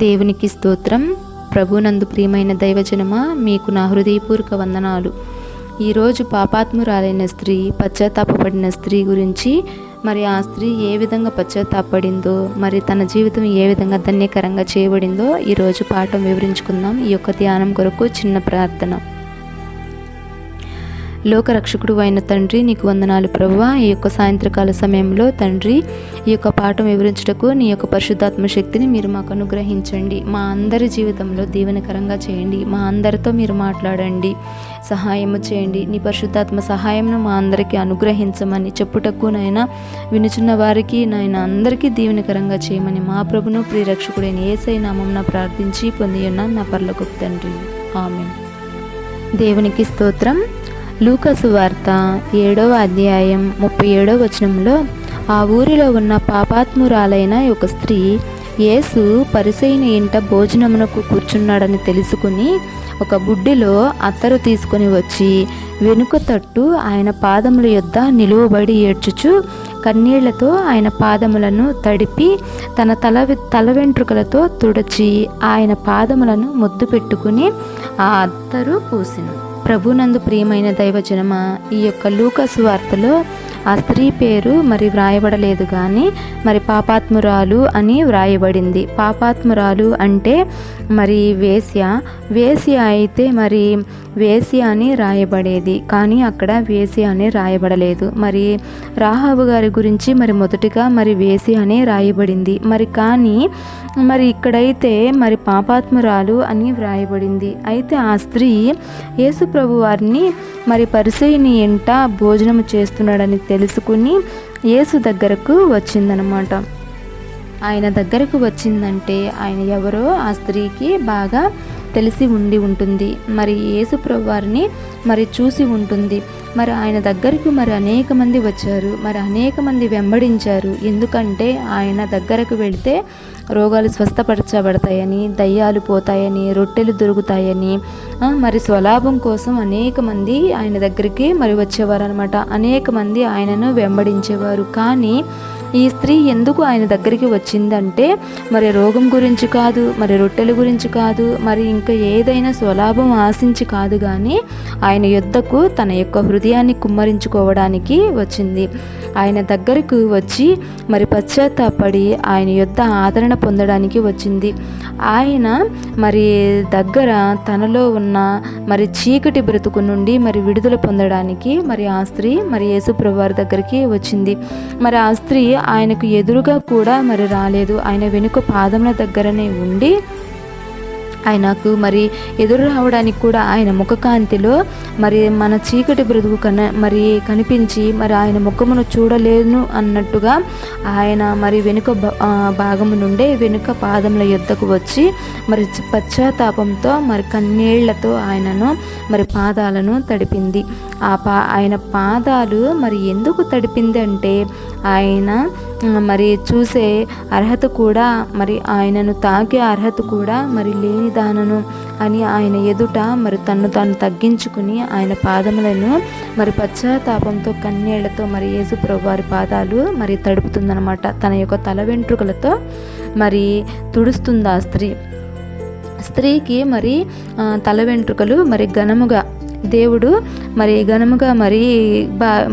దేవునికి స్తోత్రం. ప్రభునందు ప్రియమైన దైవజనమా, మీకు నా హృదయపూర్వక వందనాలు. ఈరోజు పాపాత్మురాలైన స్త్రీ, పశ్చాత్తాపపడిన స్త్రీ గురించి, మరి ఆ స్త్రీ ఏ విధంగా పశ్చాత్తాపడిందో, మరి తన జీవితం ఏ విధంగా ధన్యకరంగా చేయబడిందో ఈరోజు పాఠం వివరించుకుందాం. ఈ యొక్క ధ్యానం కొరకు చిన్న ప్రార్థన. లోకరక్షకుడు అయిన తండ్రి, నీకు వందనాలు ప్రభువా. ఈ యొక్క సాయంత్రకాల సమయంలో తండ్రి, ఈ యొక్క పాఠం వివరించుటకు నీ యొక్క పరిశుద్ధాత్మ శక్తిని మీరు మాకు అనుగ్రహించండి. మా అందరి జీవితంలో దీవెనకరంగా చేయండి. మా అందరితో మీరు మాట్లాడండి, సహాయము చేయండి. నీ పరిశుద్ధాత్మ సహాయంను మా అందరికీ అనుగ్రహించమని చెప్పుటకు నాయన, వినుచున్న వారికి నాయన అందరికీ దీవెనకరంగా చేయమని మా ప్రభును ప్రియరక్షకుడైన యేసయ్య నామమున ప్రార్థించి పొంది ఉన్నాం నా పరలోకపు తండ్రి. ఆమేన్. దేవునికి స్తోత్రం. లూకా సువార్త 7వ అధ్యాయం 37వ వచనంలో, ఆ ఊరిలో ఉన్న పాపాత్మురాలైన ఒక స్త్రీ యేసు పరిసయ్యుని ఇంట భోజనమునకు కూర్చున్నాడని తెలుసుకుని ఒక బుడ్డిలో అత్తరు తీసుకొని వచ్చి వెనుక తట్టు ఆయన పాదముల యొద్ద నిలువబడి ఏడ్చుచు కన్నీళ్లతో ఆయన పాదములను తడిపి తన తల వెంట్రుకలతో తుడచి ఆయన పాదములను ముద్దు పెట్టుకుని ఆ అత్తరు పూసెను. ప్రభునందు ప్రియమైన దైవజనమా, ఈ యొక్క లూకా సువార్తలో ఆ స్త్రీ పేరు మరి వ్రాయబడలేదు, కానీ మరి పాపాత్మురాలు అని వ్రాయబడింది. పాపాత్మురాలు అంటే మరి వేశ్య అయితే మరి వేశ్య అని రాయబడేది, కానీ అక్కడ వేశ్య అని రాయబడలేదు. మరి రాహాబు గారి గురించి మరి మొదటిగా మరి వేశ్య అని రాయబడింది, మరి కానీ మరి ఇక్కడైతే మరి పాపాత్మురాలు అని వ్రాయబడింది. అయితే ఆ స్త్రీ యేసు ప్రభు వారిని మరి పరిసయ్యుని ఇంట భోజనం చేస్తున్నాడని తెలుసుకుని యేసు దగ్గరకు వచ్చిందనమాట. ఆయన దగ్గరకు వచ్చిందంటే ఆయన ఎవరో ఆ స్త్రీకి బాగా తెలిసి ఉంటుంది. మరి యేసు ప్రభు వారిని మరి చూసి ఉంటుంది. మరి ఆయన దగ్గరకు మరి అనేక మంది వచ్చారు, మరి అనేక మంది వెంబడించారు. ఎందుకంటే ఆయన దగ్గరకు వెళితే రోగాలు స్వస్థపరచబడతాయని, దయ్యాలు పోతాయని, రొట్టెలు దొరుకుతాయని, మరి స్వలాభం కోసం అనేక మంది ఆయన దగ్గరికి మరి వచ్చేవారు అనమాట. అనేక మంది ఆయనను వెంబడించేవారు. కానీ ఈ స్త్రీ ఎందుకు ఆయన దగ్గరికి వచ్చిందంటే మరి రోగం గురించి కాదు, మరి రొట్టెల గురించి కాదు, మరి ఇంకా ఏదైనా స్వలాభం ఆశించి కాదు, కానీ ఆయన యొద్దకు తన యొక్క హృదయాన్ని కుమ్మరించుకోవడానికి వచ్చింది. ఆయన దగ్గరకు వచ్చి మరి పశ్చాత్తాపడి ఆయన యొద్ద ఆదరణ పొందడానికి వచ్చింది. ఆయన మరి దగ్గర తనలో ఉన్న మరి చీకటి బ్రతుకు నుండి మరి విడుదల పొందడానికి మరి ఆ స్త్రీ మరి యేసు ప్రభు వారి దగ్గరికి వచ్చింది. మరి ఆ స్త్రీ ఆయనకు ఎదురుగా కూడా మరి రాలేదు. ఆయన వెనుక పాదముల దగ్గరనే ఉండి ఆయనకు మరి ఎదురు రావడానికి కూడా ఆయన ముఖకాంతిలో మరి మన చీకటి బ్రతుకు మరి కనిపించి మరి ఆయన ముఖమును చూడలేను అన్నట్టుగా ఆయన మరి వెనుక భాగము నుండే వెనుక పాదముల యొద్దకు వచ్చి మరి పశ్చాత్తాపంతో మరి కన్నీళ్లతో ఆయనను మరి పాదాలను తడిపింది. ఆయన పాదాలు మరి ఎందుకు తడిపింది అంటే ఆయన మరి చూసే అర్హత కూడా, మరి ఆయనను తాకే అర్హత కూడా మరి లేని దానను అని ఆయన ఎదుట మరి తన్ను తాను తగ్గించుకుని ఆయన పాదములను మరి పశ్చాత్తాపంతో కన్నీళ్లతో మరి యేసు ప్రభు వారి పాదాలు మరి తడుపుతుందనమాట. తన యొక్క తల వెంట్రుకలతో మరి తుడుస్తుంది ఆ స్త్రీకి మరి తల వెంట్రుకలు మరి ఘనముగా దేవుడు మరి ఘనముగా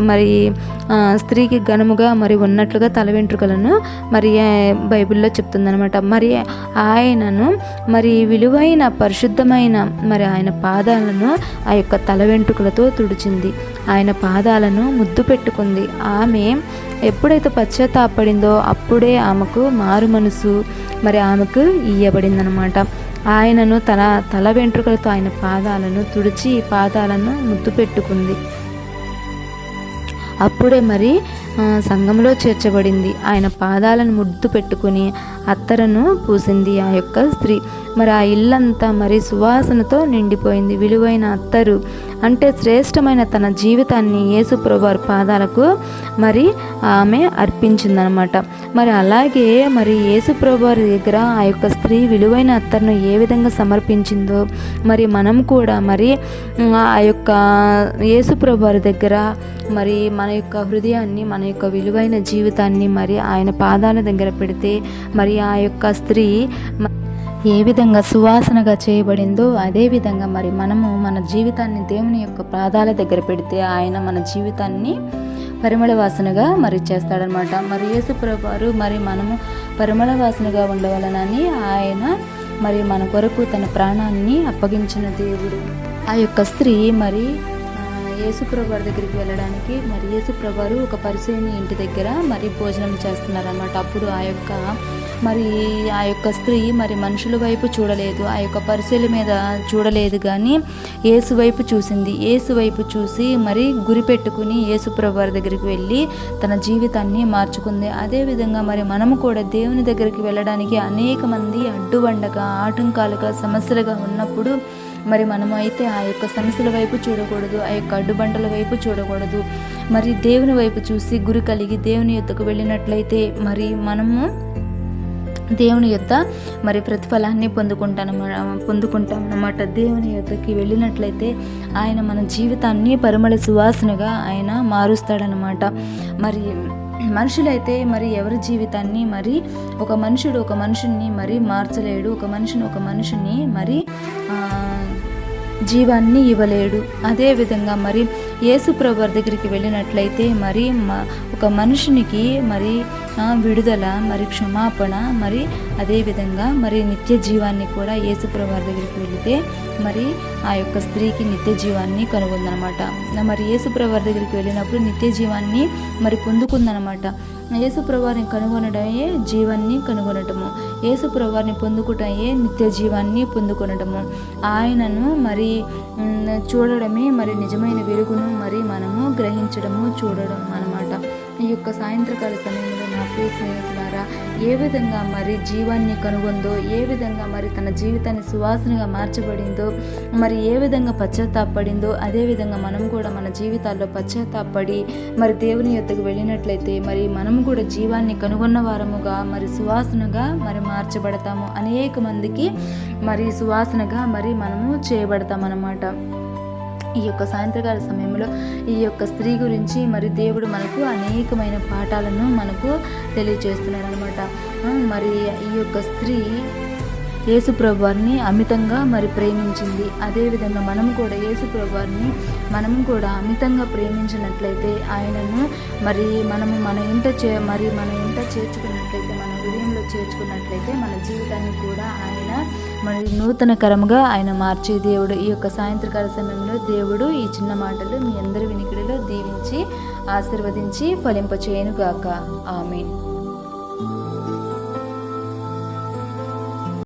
మరి స్త్రీకి ఘనముగా మరి ఉన్నట్లుగా తల వెంట్రుకలను మరి బైబిల్లో చెప్తుందనమాట. మరి ఆయనను మరి విలువైన పరిశుద్ధమైన మరి ఆయన పాదాలను ఆ యొక్క తల వెంట్రుకలతో తుడిచింది. ఆయన పాదాలను ముద్దు పెట్టుకుంది. ఆమె ఎప్పుడైతే పశ్చాత్తాపడిందో అప్పుడే ఆమెకు మారు మనసు మరి ఆమెకు ఇయ్యబడిందనమాట. ఆయనను తన తల వెంట్రుకలతో ఆయన పాదాలను తుడిచి పాదాలను ముద్దు పెట్టుకుంది. అప్పుడే మరి సంఘంలో చేర్చబడింది. ఆయన పాదాలను ముద్దు పెట్టుకుని అత్తరును పూసింది ఆ యొక్క స్త్రీ. మరి ఆ ఇల్లంతా మరి సువాసనతో నిండిపోయింది. విలువైన అత్తరు అంటే శ్రేష్టమైన తన జీవితాన్ని యేసు ప్రభు వారి పాదాలకు మరి ఆమె అర్పించిందనమాట. మరి అలాగే మరి యేసు ప్రభు వారి దగ్గర ఆ యొక్క స్త్రీ విలువైన అత్తరును ఏ విధంగా సమర్పించిందో మరి మనం కూడా మరి ఆ యొక్క యేసు ప్రభు వారి దగ్గర మరి మన యొక్క హృదయాన్ని, మన యొక్క విలువైన జీవితాన్ని మరి ఆయన పాదాల దగ్గర పెడితే మరి ఆ యొక్క స్త్రీ ఏ విధంగా సువాసనగా చేయబడిందో అదే విధంగా మరి మనము మన జీవితాన్ని దేవుని యొక్క పాదాల దగ్గర పెడితే ఆయన మన జీవితాన్ని పరిమళ వాసనగా మరి చేస్తాడనమాట. మరి యేసుప్రభు వారు మరి మనము పరిమళ వాసనగా ఉండవలనని ఆయన మరి మన కొరకు తన ప్రాణాన్ని అప్పగించిన దేవుడు. ఆ యొక్క స్త్రీ మరి యేసుప్రభు వారి దగ్గరికి వెళ్ళడానికి మరి యేసుప్రభు వారు ఒక పరిసయ్యుని ఇంటి దగ్గర మరి భోజనం చేస్తున్నారన్నమాట. అప్పుడు ఆ యొక్క స్త్రీ మరి మనుషుల వైపు చూడలేదు, ఆ యొక్క పరిసయ్యుల మీద చూడలేదు, కానీ యేసు వైపు చూసింది. యేసు వైపు చూసి మరి గురి పెట్టుకుని యేసుప్రభు వారి దగ్గరికి వెళ్ళి తన జీవితాన్ని మార్చుకుంది. అదేవిధంగా మరి మనము కూడా దేవుని దగ్గరికి వెళ్ళడానికి అనేక మంది అడ్డుబండగా, ఆటంకాలుగా, సమస్యలుగా ఉన్నప్పుడు మరి మనము అయితే ఆ యొక్క సమస్యల వైపు చూడకూడదు, ఆ యొక్క అడ్డుబండల వైపు చూడకూడదు. మరి దేవుని వైపు చూసి గురి కలిగి దేవుని యొద్దకు వెళ్ళినట్లయితే మరి మనము దేవుని యొద్ద మరి ప్రతిఫలాన్ని పొందుకుంటాం అన్నమాట. దేవుని యొద్దకి వెళ్ళినట్లయితే ఆయన మన జీవితాన్ని పరిమళ సువాసనగా ఆయన మారుస్తాడనమాట. మరి మనుషులైతే మరి ఎవరి జీవితాన్ని మరి ఒక మనుషుని మరి మార్చలేడు, ఒక మనిషిని మరి జీవాన్ని ఇవ్వలేడు. అదేవిధంగా మరి యేసుప్రభు వారి దగ్గరికి వెళ్ళినట్లయితే మరి ఒక మనుషునికి మరి విడుదల, మరి క్షమాపణ, మరి అదేవిధంగా మరి నిత్య జీవాన్ని కూడా యేసుప్రభు వారి దగ్గరికి వెళితే మరి ఆ యొక్క స్త్రీకి నిత్య జీవాన్ని కనుగొందనమాట. మరి యేసుప్రభు వారి దగ్గరికి వెళ్ళినప్పుడు నిత్య జీవాన్ని మరి పొందుకుందనమాట. యేసుప్రభు వారిని కనుగొనడమే జీవాన్ని కనుగొనటము, యేసుప్రభు వారిని పొందుకుటయే నిత్య జీవాన్ని పొందుకొనటము, ఆయనను మరి చూడడమే మరి నిజమైన వెలుగును మరి మనము గ్రహించడము, చూడడం అన్నమాట. ఈ యొక్క సాయంత్రకాల సమయంలో నా ప్రియ స్నేహితులారా, ఏ విధంగా మరి జీవాన్ని కనుగొందో, ఏ విధంగా మరి తన జీవితాన్ని సువాసనగా మార్చబడిందో, మరి ఏ విధంగా పశ్చాత్తాపడిందో, అదేవిధంగా మనం కూడా మన జీవితాల్లో పశ్చాత్తాపడి మరి దేవుని యొద్దకు వెళ్ళినట్లయితే మరి మనము కూడా జీవాన్ని కనుగొన్న వారముగా మరి సువాసనగా మరి మార్చబడతాము. అనేక మందికి మరి సువాసనగా మరి మనము చేయబడతామన్నమాట. ఈ యొక్క సాయంత్రకాల సమయంలో ఈ యొక్క స్త్రీ గురించి మరి దేవుడు మనకు అనేకమైన పాఠాలను మనకు తెలియజేస్తున్నాడు అనమాట. మరి ఈ యొక్క స్త్రీ యేసుప్రభు వారిని అమితంగా మరి ప్రేమించింది. అదేవిధంగా మనము కూడా యేసుప్రభు వారిని అమితంగా ప్రేమించినట్లయితే ఆయనను మరి మనము మన ఇంట చేర్చుకున్నట్లయితే, మన హృదయంలో చేర్చుకున్నట్లయితే మన జీవితాన్ని కూడా ఆయన మరి నూతనకరంగా ఆయన మార్చే దేవుడు. ఈ యొక్క సాయంత్రకాల సమయంలో దేవుడు ఈ చిన్న మాటలు మీ అందరి వినికిడిలో దీవించి ఆశీర్వదించి ఫలింపచేయును గాక. ఆమేన్.